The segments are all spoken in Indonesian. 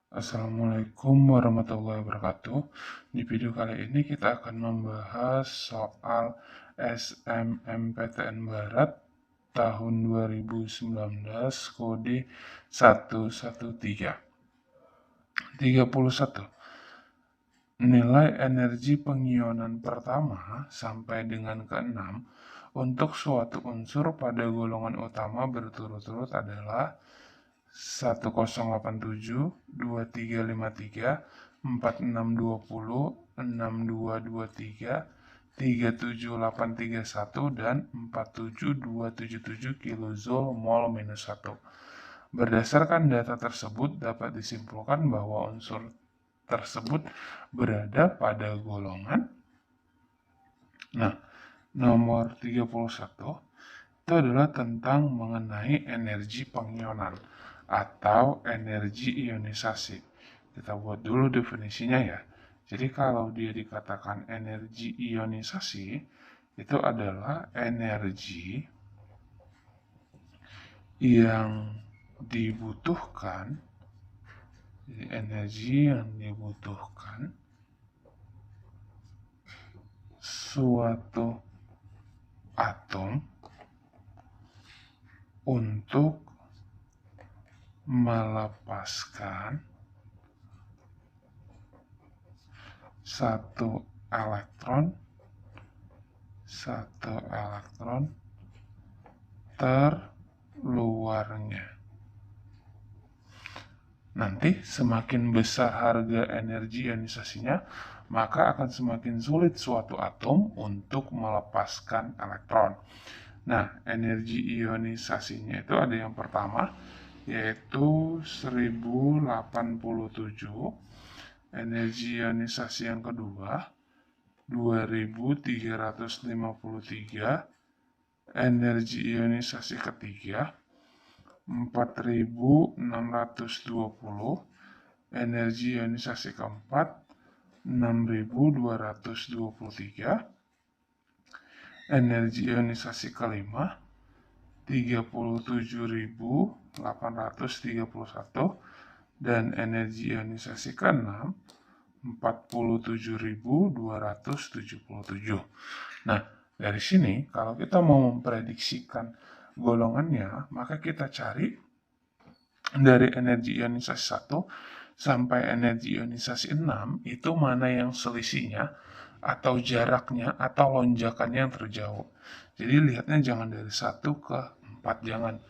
Assalamualaikum warahmatullahi wabarakatuh. Di video kali ini kita akan membahas soal SNMPTN Barat tahun 2019 kode 113. 31. Nilai energi pengionan pertama sampai dengan ke-6 untuk suatu unsur pada golongan utama berturut-turut adalah 1087, 2353, 4620, 6223, 37831, dan 47277 kilojoule mol minus 1. Berdasarkan data tersebut dapat disimpulkan bahwa unsur tersebut berada pada golongan. Nah, nomor 31 itu adalah tentang mengenai energi pengionan atau energi ionisasi. Kita buat dulu definisinya ya. Jadi kalau dia dikatakan energi ionisasi, itu adalah energi yang dibutuhkan, suatu atom untuk melepaskan satu elektron terluarnya. Nanti semakin besar harga energi ionisasinya, maka akan semakin sulit suatu atom untuk melepaskan elektron. Nah, energi ionisasinya itu ada yang pertama, yaitu 1087. Energi ionisasi yang kedua, 2353. Energi ionisasi ketiga, 4620. Energi ionisasi keempat, 6223. Energi ionisasi kelima, 37.831, dan energi ionisasi keenam, 47.277. Nah, dari sini kalau kita mau memprediksikan golongannya, maka kita cari dari energi ionisasi 1 sampai energi ionisasi 6 itu mana yang selisihnya atau jaraknya atau lonjakannya yang terjauh. Jadi lihatnya jangan dari 1 ke 4, jangan.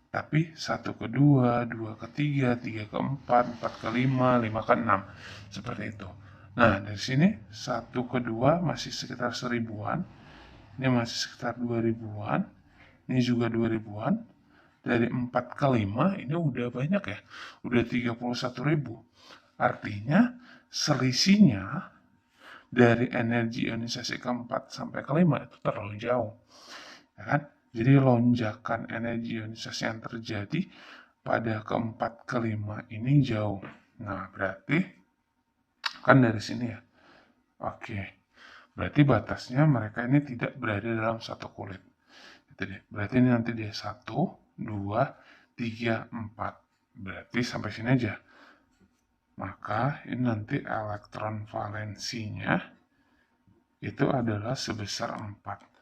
Tapi 1 ke 2, 2 ke 3, 3 ke 4, 4 ke 5, 5 ke 6. Seperti itu. Nah, dari sini 1 ke 2 masih sekitar 1000-an. Ini masih sekitar 2000-an. Ini juga 2000-an. Dari 4 ke 5 ini udah banyak ya. Udah 31.000. Artinya selisihnya dari energi ionisasi keempat sampai kelima itu terlalu jauh. Ya kan? Jadi lonjakan energi ionisasi yang terjadi pada keempat kelima ini jauh. Nah, berarti kan dari sini ya. Oke. Berarti batasnya mereka ini tidak berada dalam satu kulit. Gitu deh. Berarti ini nanti dia 1, 2, 3, 4. Berarti sampai sini aja. Maka ini nanti elektron valensinya itu adalah sebesar 4.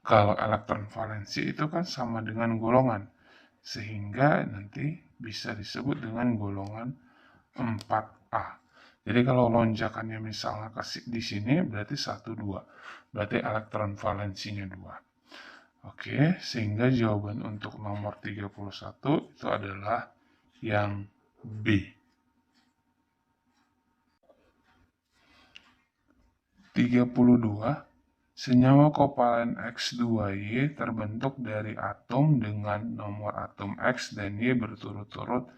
Kalau elektron valensi itu kan sama dengan golongan. Sehingga nanti bisa disebut dengan golongan 4A. Jadi kalau lonjakannya misalnya di sini berarti 1, 2. Berarti elektron valensinya 2. Oke, sehingga jawaban untuk nomor 31 itu adalah yang B. 32. Senyawa kovalen X2Y terbentuk dari atom dengan nomor atom X dan Y berturut-turut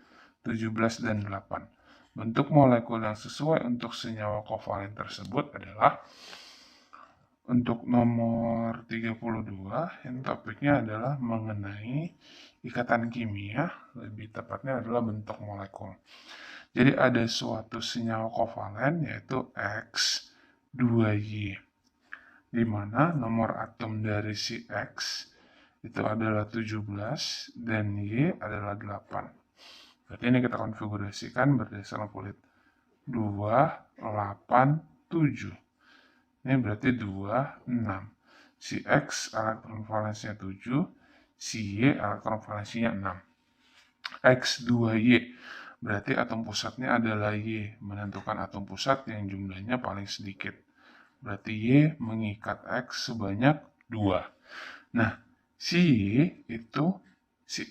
17 dan 8. Bentuk molekul yang sesuai untuk senyawa kovalen tersebut adalah untuk nomor 32, yang topiknya adalah mengenai ikatan kimia, lebih tepatnya adalah bentuk molekul. Jadi ada suatu senyawa kovalen yaitu X2Y, di mana nomor atom dari si X itu adalah 17 dan Y adalah 8. Berarti ini kita konfigurasikan berdasarkan kulit 2, 8, 7. Ini berarti 2, 6. Si X elektron valensinya 7, si Y elektron valensinya 6. X2Y berarti atom pusatnya adalah Y, menentukan atom pusat yang jumlahnya paling sedikit. Berarti Y mengikat X sebanyak 2. Nah, si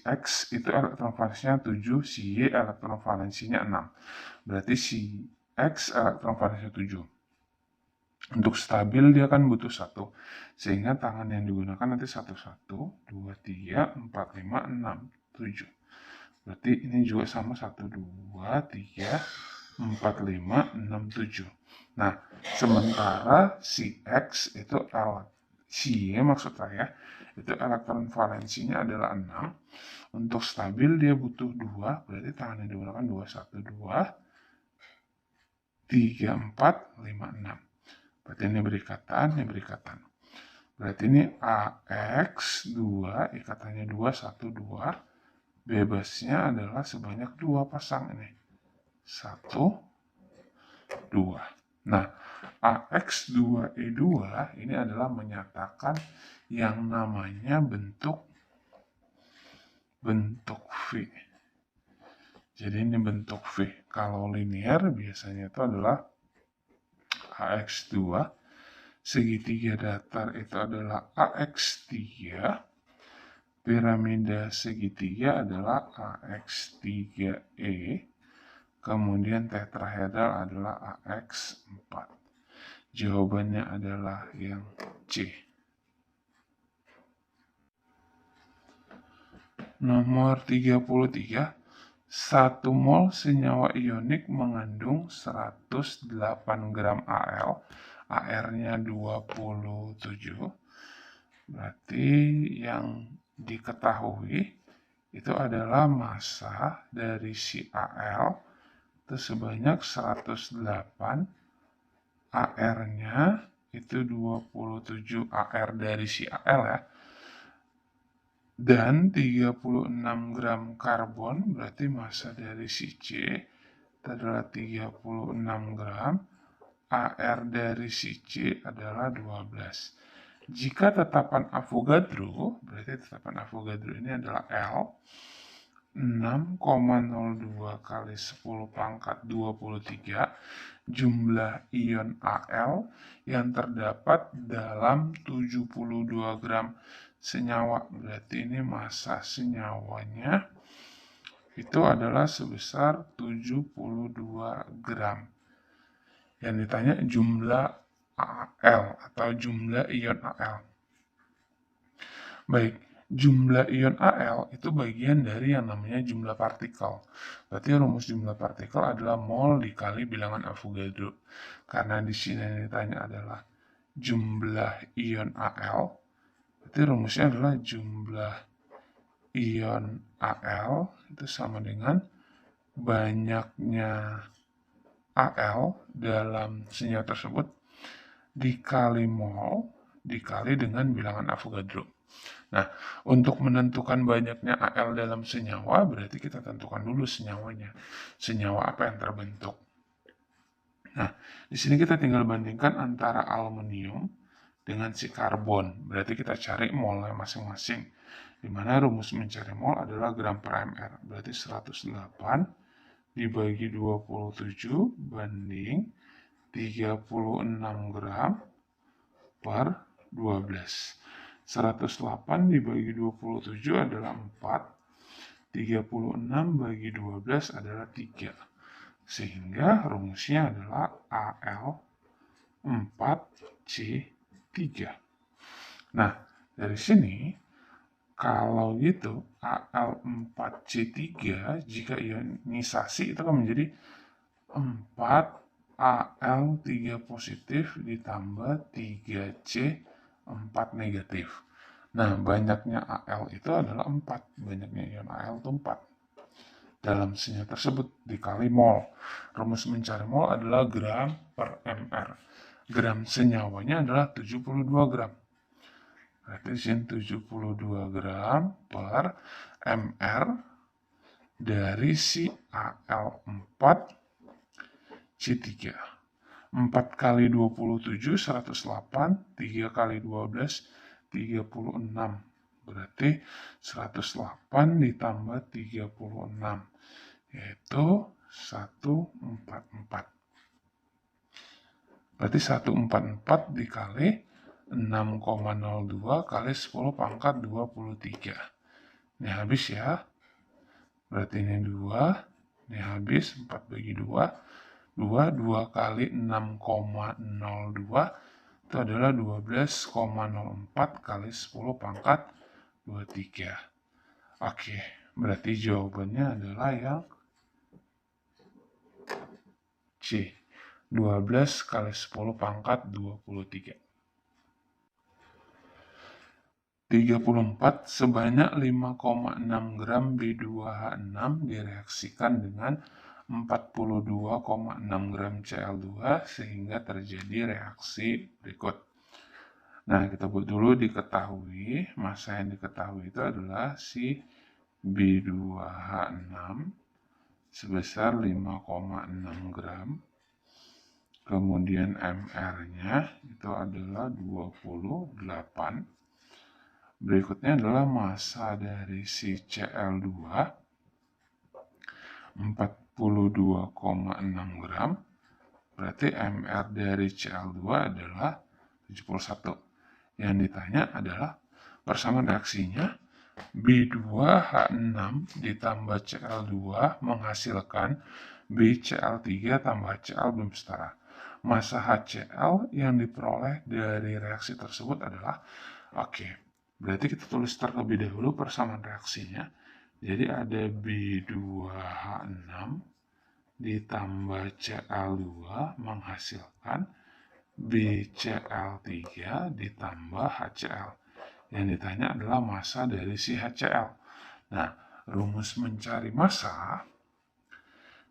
X itu elektron valensinya 7, si Y elektron valensinya 6. Berarti si X elektron valensinya 7. Untuk stabil dia kan butuh 1. Sehingga tangan yang digunakan nanti 1, 2, 3, 4, 5, 6, 7. Berarti ini juga sama 1, 2, 3, 4, 5, 6, 7. Nah, sementara si X itu si Y maksud saya, itu elektron valensinya adalah 6. Untuk stabil dia butuh 2, berarti tangan yang digunakan 2, 1, 2, 3, 4, 5, 6. Berarti ini berikatan. Berarti ini AX2, ikatannya 2, 1, 2. Bebasnya adalah sebanyak 2 pasang ini. 1, 2. Nah, AX2E2 ini adalah menyatakan yang namanya bentuk V. Jadi ini bentuk V. Kalau linear biasanya itu adalah AX2, segitiga datar itu adalah AX3, piramida segitiga adalah AX3E, kemudian tetrahedral adalah AX4. Jawabannya adalah yang C. Nomor 33. 1 mol senyawa ionik mengandung 108 gram Al, AR-nya 27. Berarti yang diketahui itu adalah massa dari si Al itu sebanyak 108, AR-nya itu 27 AR dari si Al ya. Dan 36 gram karbon, berarti massa dari si C itu adalah 36 gram, AR dari si C adalah 12. Jika tetapan Avogadro, berarti tetapan Avogadro ini adalah L, 6,02 kali 10 pangkat 23 jumlah ion Al yang terdapat dalam 72 gram senyawa. Berarti ini massa senyawanya itu adalah sebesar 72 gram. Yang ditanya jumlah Al atau jumlah ion Al. Baik, jumlah ion Al itu bagian dari yang namanya jumlah partikel. Berarti rumus jumlah partikel adalah mol dikali bilangan Avogadro. Karena di sini yang ditanya adalah jumlah ion Al, berarti rumusnya adalah jumlah ion Al itu sama dengan banyaknya Al dalam senyawa tersebut dikali mol dikali dengan bilangan Avogadro. Nah, untuk menentukan banyaknya Al dalam senyawa, berarti kita tentukan dulu senyawanya. Senyawa apa yang terbentuk. Nah, di sini kita tinggal bandingkan antara aluminium dengan si karbon. Berarti kita cari molnya masing-masing. Di mana rumus mencari mol adalah gram per mr. Berarti 108 dibagi 27 banding 36 gram per 12. 108 dibagi 27 adalah 4. 36 bagi 12 adalah 3. Sehingga rumusnya adalah Al4C3. Nah, dari sini kalau gitu Al4C3 jika ionisasi itu akan menjadi 4 Al3 positif ditambah 3C 4 negatif. Nah, banyaknya Al itu adalah 4. Banyaknya ion Al itu 4. Dalam senyawa tersebut dikali mol. Rumus mencari mol adalah gram per mr. Gram senyawanya adalah 72 gram. Berarti di sini 72 gram per mr dari si Al4 C3. 4 kali 27, 108, 3 kali 12, 36. Berarti 108 ditambah 36, yaitu 144. Berarti 144 dikali 6,02 kali 10 pangkat 23. Ini habis ya. Berarti ini 2, ini habis 4 bagi 2. 2 kali 6,02 itu adalah 12,04 kali 10 pangkat 23. Oke, berarti jawabannya adalah yang C. 12 kali 10 pangkat 23. 34, sebanyak 5,6 gram B2H6 direaksikan dengan 42,6 gram Cl2 sehingga terjadi reaksi berikut. Nah, kita buat dulu diketahui, massa yang diketahui itu adalah si B2H6 sebesar 5,6 gram. Kemudian MR-nya itu adalah 28. Berikutnya adalah massa dari si Cl2 42,6 gram. Berarti MR dari Cl2 adalah 71. Yang ditanya adalah persamaan reaksinya B2H6 ditambah Cl2 menghasilkan BCl3 tambah Cl belum setara. Massa HCl yang diperoleh dari reaksi tersebut adalah, berarti kita tulis terlebih dahulu persamaan reaksinya. Jadi ada B2H6 ditambah Cl2 menghasilkan BCl3 ditambah HCl. Yang ditanya adalah massa dari si HCl. Nah, rumus mencari massa,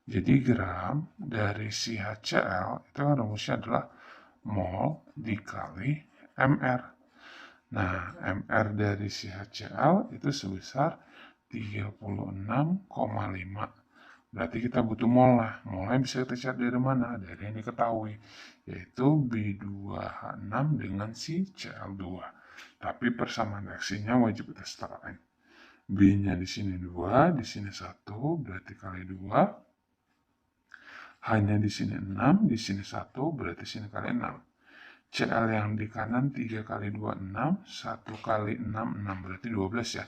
jadi gram dari si HCl itu rumusnya adalah mol dikali MR. Nah, MR dari si HCl itu sebesar 36,5. Berarti kita butuh mol lah. Molnya bisa kita cari dari mana? Dari yang diketahui, yaitu B2H6 dengan si Cl2. Tapi persamaan reaksinya wajib kita setarain. B-nya di sini 2, di sini 1, berarti kali 2. H-nya di sini 6, di sini 1, berarti sini kali 6. Cl yang di kanan 3 kali 2, 6, 1 kali 6, 6, berarti 12 ya.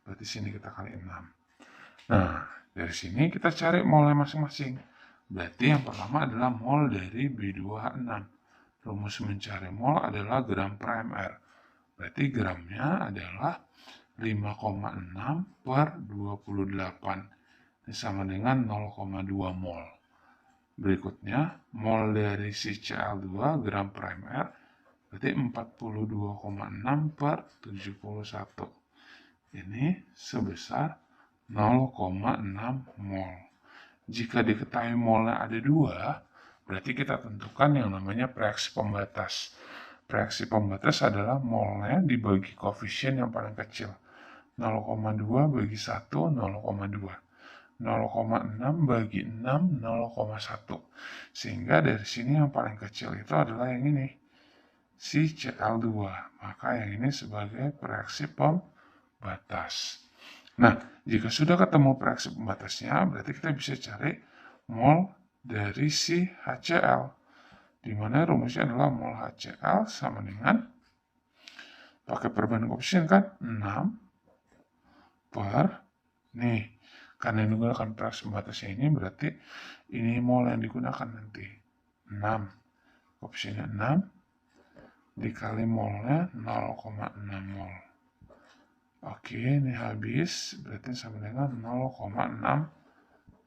Berarti sini kita kali 6. Nah, dari sini kita cari molnya masing-masing. Berarti yang pertama adalah mol dari B2H6. Rumus mencari mol adalah gram per mR. Berarti gramnya adalah 5,6 per 28. Ini sama dengan 0,2 mol. Berikutnya, mol dari si Cl2 gram per mR berarti 42,6 per 71. Ini sebesar 0,6 mol. Jika diketahui molnya ada 2, berarti kita tentukan yang namanya reaksi pembatas. Reaksi pembatas adalah molnya dibagi koefisien yang paling kecil. 0,2 bagi 1, 0,2. 0,6 bagi 6, 0,1. Sehingga dari sini yang paling kecil itu adalah yang ini, si Cl2. Maka yang ini sebagai reaksi pembatas. Nah, jika sudah ketemu reaksi pembatasnya, berarti kita bisa cari mol dari si HCl. Di mana rumusnya adalah mol HCl sama dengan, pakai perbandingan koefisien kan, 6 per, nih, karena yang digunakan reaksi pembatasnya ini, berarti ini mol yang digunakan nanti. 6, koefisiennya 6, dikali molnya 0,6 mol. Oke, ini habis, berarti sama dengan 0,6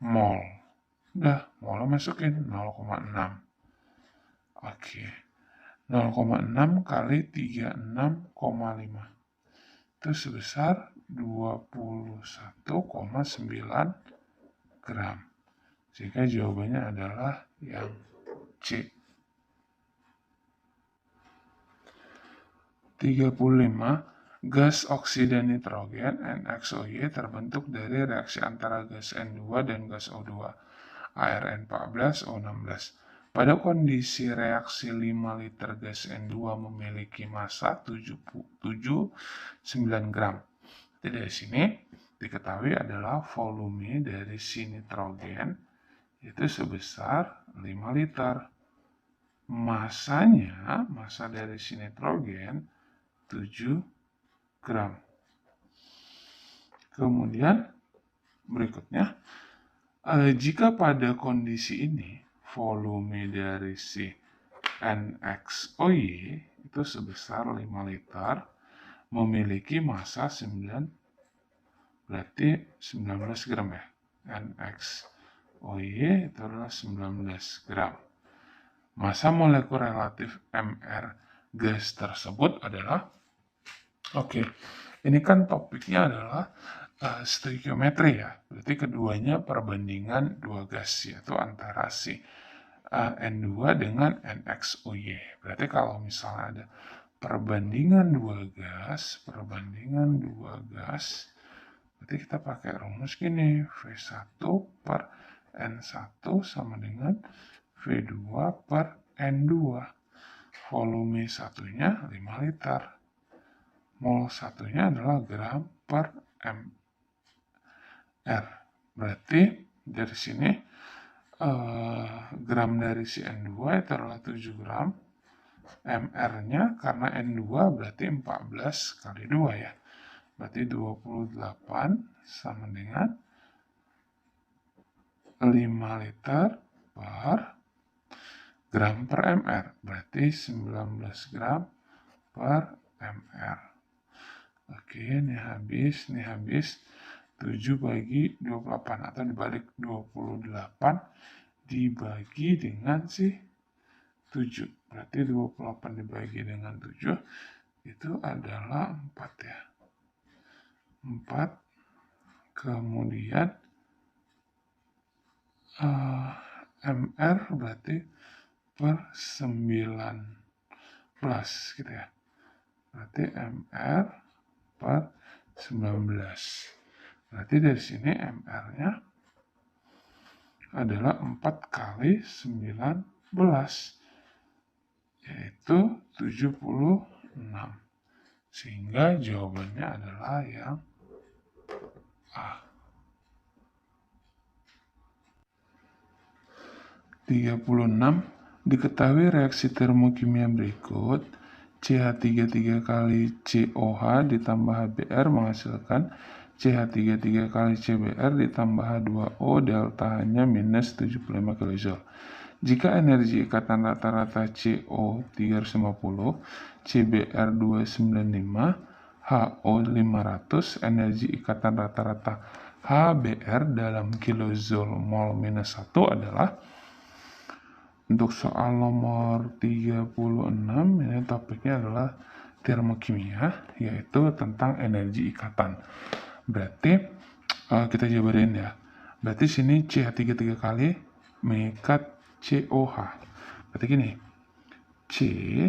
mol. Udah, molnya masukin 0,6. Oke, 0,6 kali 36,5. Itu sebesar 21,9 gram. Sehingga jawabannya adalah yang C. 35. Gas oksida nitrogen NXOY terbentuk dari reaksi antara gas N2 dan gas O2, ARN14O16. Pada kondisi reaksi 5 liter gas N2 memiliki massa 79 gram. Jadi dari sini diketahui adalah volume dari si nitrogen itu sebesar 5 liter. Massa dari si nitrogen 7 gram. Kemudian berikutnya, jika pada kondisi ini volume dari si NXOY itu sebesar 5 liter, memiliki massa 19 gram ya. NXOY itu adalah 19 gram. Massa molekul relatif Mr gas tersebut adalah ini kan topiknya adalah stoikiometri ya. Berarti keduanya perbandingan dua gas, yaitu antara si N2 dengan NXOY. Berarti kalau misalnya ada perbandingan dua gas, berarti kita pakai rumus gini, V1 per N1 sama dengan V2 per N2. Volume satunya 5 liter. Mol satunya adalah gram per mR. Berarti dari sini gram dari si N2 itu adalah 7 gram. mR-nya karena N2 berarti 14 kali 2 ya. Berarti 28 sama dengan 5 liter per gram per mR. Berarti 19 gram per mR. Oke, ini habis. 7 bagi 28 atau dibalik 28 dibagi dengan si 7. Berarti 28 dibagi dengan 7 itu adalah 4 ya. 4. Kemudian MR berarti per 19 gitu ya. Berarti MR per 19. Berarti dari sini MR-nya adalah 4 kali 19, yaitu 76. Sehingga jawabannya adalah yang A. 36. Diketahui reaksi termokimia berikut. CH3 kali COH ditambah HBr menghasilkan CH3 kali CBr ditambah H2O delta H-nya minus 75 kJ. Jika energi ikatan rata-rata CO 350, CBr 295, HO 500, energi ikatan rata-rata HBr dalam kilojoule mol minus 1 adalah. Untuk soal nomor 36, ini topiknya adalah termokimia, yaitu tentang energi ikatan. Berarti kita jabarin ya. Berarti sini CH3 kali mengikat COH. Berarti gini, C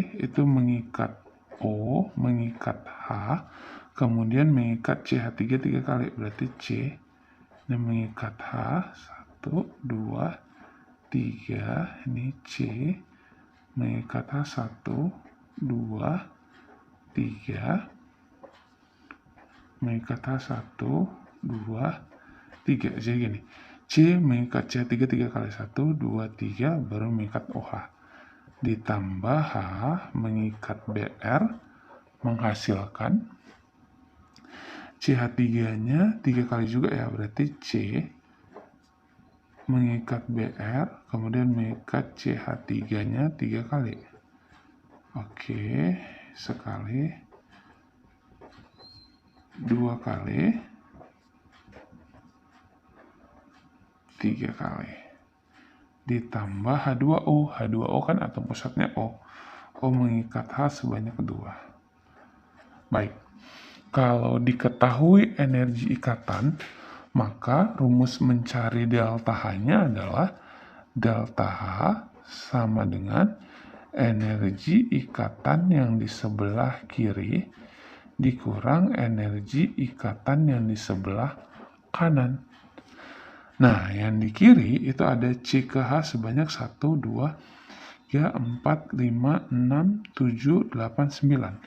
itu mengikat O, mengikat H, kemudian mengikat CH3 3 kali. Berarti C ini mengikat H, 1, 2, 3, ini C mengikat H, 1, 2, 3, mengikat H, 1, 2, 3. Jadi gini, C mengikat C3 3 kali 1, 2, 3, baru mengikat OH. Ditambah H mengikat BR, menghasilkan CH3-nya 3 kali juga ya, berarti C mengikat BR, kemudian mengikat CH3-nya 3 kali. Oke, sekali, 2 kali, 3 kali. Ditambah H2O. H2O kan atom pusatnya O. O mengikat H sebanyak 2. Baik, kalau diketahui energi ikatan, maka rumus mencari delta H-nya adalah delta H sama dengan energi ikatan yang di sebelah kiri dikurang energi ikatan yang di sebelah kanan. Nah, yang di kiri itu ada C ke H sebanyak 1, 2, 3, 4, 5, 6, 7, 8, 9.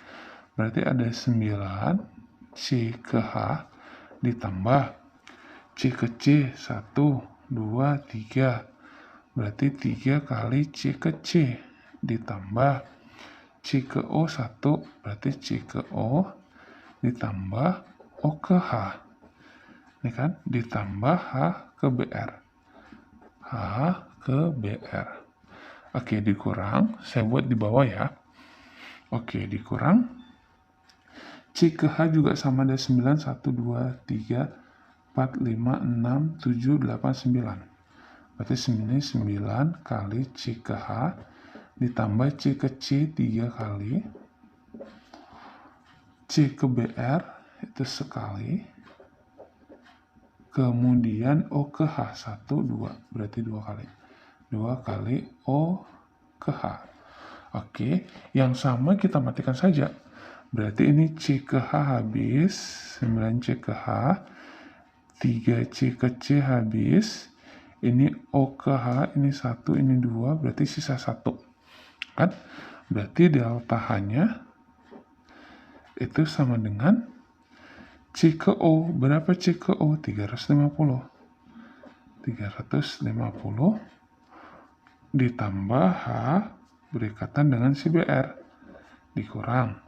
Berarti ada 9 C ke H ditambah C ke C 1, 2, 3. Berarti 3 kali C ke C ditambah C ke O 1, berarti C ke O ditambah O ke H. Ini kan ditambah H ke BR. H ke BR. Oke, dikurang. Saya buat di bawah ya. Oke, dikurang. C ke H juga sama ada 9, 1, 2, 3, 4, 5, 6, 7, 8, 9. Berarti ini 9 kali C ke H ditambah C ke C 3 kali. C ke BR itu sekali. Kemudian O ke H 1, 2. Berarti 2 kali. 2 kali O ke H. Oke, yang sama kita matikan saja. Berarti ini C ke H habis, 9C ke H, 3C ke C habis, ini O ke H, ini 1, ini 2, berarti sisa 1. Kan? Berarti delta H-nya itu sama dengan C ke O. Berapa C ke O? 350. 350 ditambah H berikatan dengan si BR dikurang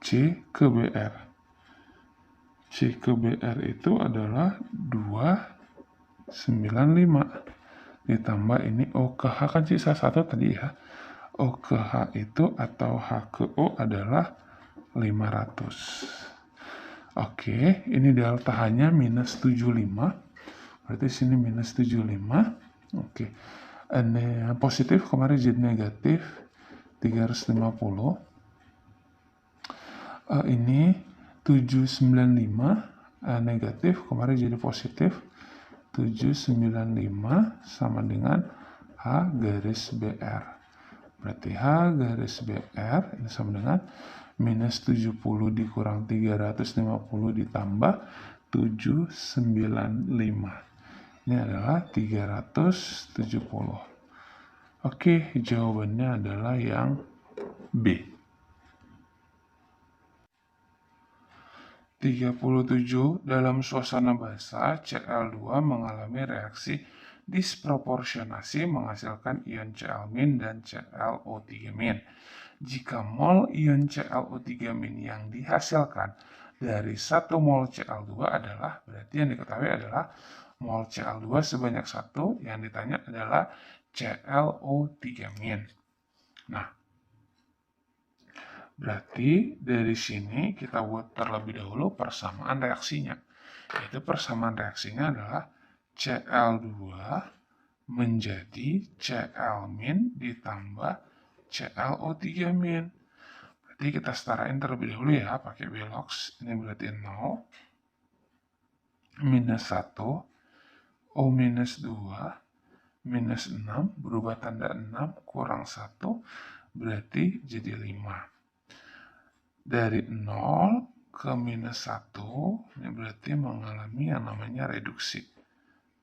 C ke BR. C ke BR itu adalah 295 ditambah ini O ke H kan sisa 1 tadi ya. O ke H itu atau H ke O adalah 500. Oke, ini delta H-nya minus 75. Berarti sini minus 75. Oke. Ini positif kemarin jadi negatif 350. Ini 795 negatif kemarin jadi positif 795 sama dengan H garis BR. Berarti H garis BR ini sama dengan minus 70 dikurang 350 ditambah 795. Ini adalah 370. Oke, jawabannya adalah yang B. 37. Dalam suasana basah, Cl2 mengalami reaksi disproporsionasi menghasilkan ion Cl- dan ClO3-. Jika mol ion ClO3- yang dihasilkan dari 1 mol Cl2 adalah, berarti yang diketahui adalah mol Cl2 sebanyak 1, yang ditanya adalah ClO3-. Nah, berarti dari sini kita buat terlebih dahulu persamaan reaksinya. Yaitu persamaan reaksinya adalah Cl2 menjadi Cl- ditambah ClO3-. Berarti kita setarain terlebih dahulu ya, pakai Velox. Ini berarti 0, minus 1, O minus 2, minus 6, berubah tanda 6, kurang 1, berarti jadi 5. Dari 0 ke minus 1, ini berarti mengalami yang namanya reduksi.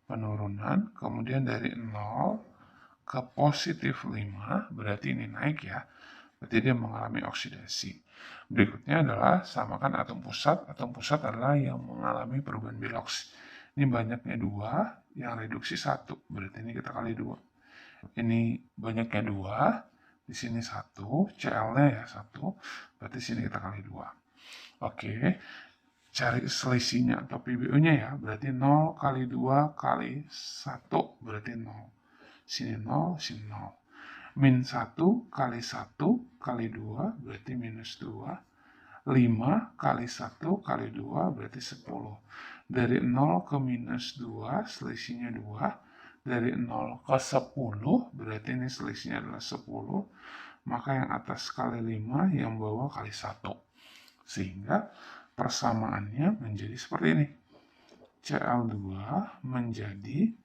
Penurunan, kemudian dari 0 ke positif 5, berarti ini naik ya. Berarti dia mengalami oksidasi. Berikutnya adalah samakan atom pusat. Atom pusat adalah yang mengalami perubahan Velox. Ini banyaknya 2, yang reduksi 1. Berarti ini kita kali 2. Ini banyaknya 2, di sini 1, Cl-nya ya 1, berarti sini kita kali 2. Oke, cari selisihnya atau PbO-nya ya, berarti 0 kali 2 kali 1, berarti 0. Sini 0, sini 0. Min 1 kali 1 kali 2, berarti minus 2. 5 kali 1 kali 2, berarti 10. Dari 0 ke minus 2, selisihnya 2. Dari 0 ke 10, berarti ini selisihnya adalah 10. Maka yang atas kali 5, yang bawah kali 1. Sehingga persamaannya menjadi seperti ini. Cl2 menjadi,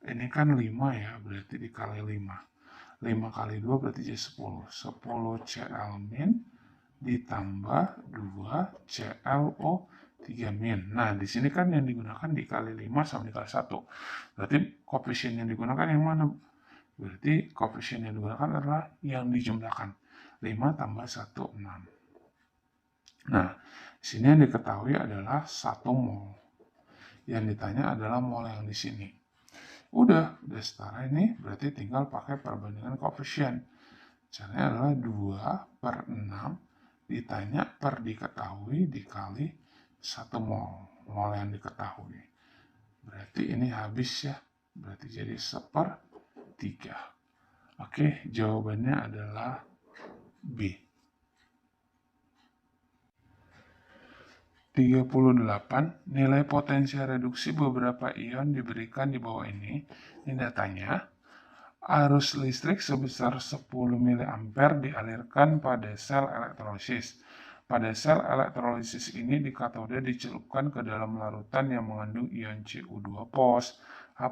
ini kan 5 ya, berarti dikali 5. 5 kali 2 berarti jadi 10. 10 Cl- ditambah 2ClO3-. Nah, di sini kan yang digunakan dikali 5 sama dikali 1. Berarti koefisien yang digunakan yang mana? Berarti koefisien yang digunakan adalah yang dijumlahkan. 5 tambah 1, 6. Nah, sini yang diketahui adalah 1 mol. Yang ditanya adalah mol yang di sini. Udah setara ini, berarti tinggal pakai perbandingan koefisien. Caranya adalah 2/6 ditanya per diketahui dikali 1 mol. Mol yang diketahui. Berarti ini habis ya. Berarti jadi 1/3. Oke, jawabannya adalah B. 38. Nilai potensial reduksi beberapa ion diberikan di bawah ini. Ini datanya. Arus listrik sebesar 10 mA dialirkan pada sel elektrolisis. Pada sel elektrolisis ini di katode dicelupkan ke dalam larutan yang mengandung ion Cu2+, H+,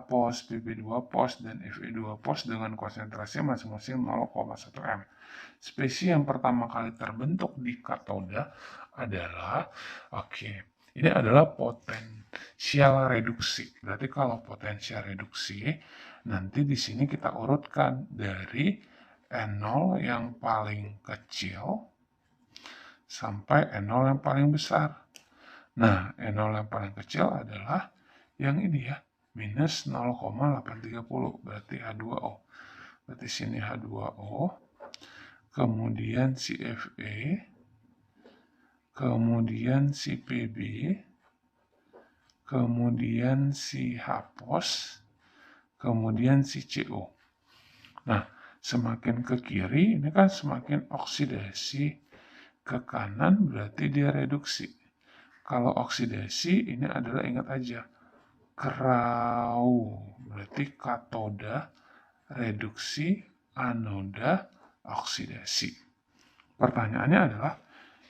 Pb2+, dan Fe2+ dengan konsentrasi masing-masing 0,1 m. Spesies yang pertama kali terbentuk di katode adalah, ini adalah potensial reduksi. Berarti kalau potensial reduksi, nanti di sini kita urutkan dari N0 yang paling kecil sampai N0 yang paling besar. Nah, N0 yang paling kecil adalah yang ini ya, minus 0,830, berarti H2O. Berarti sini H2O, kemudian si Fe, kemudian si Pb, kemudian si H+, kemudian si CO. Nah, semakin ke kiri, ini kan semakin oksidasi. Ke kanan berarti dia reduksi. Kalau oksidasi, ini adalah, ingat aja, kerau. Berarti katoda, reduksi, anoda, oksidasi. Pertanyaannya adalah,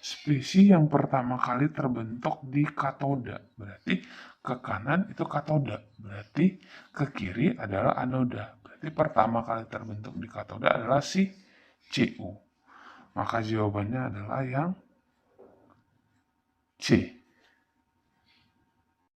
spesies yang pertama kali terbentuk di katoda. Berarti ke kanan itu katoda. Berarti ke kiri adalah anoda. Berarti pertama kali terbentuk di katoda adalah si Cu. Maka jawabannya adalah yang C.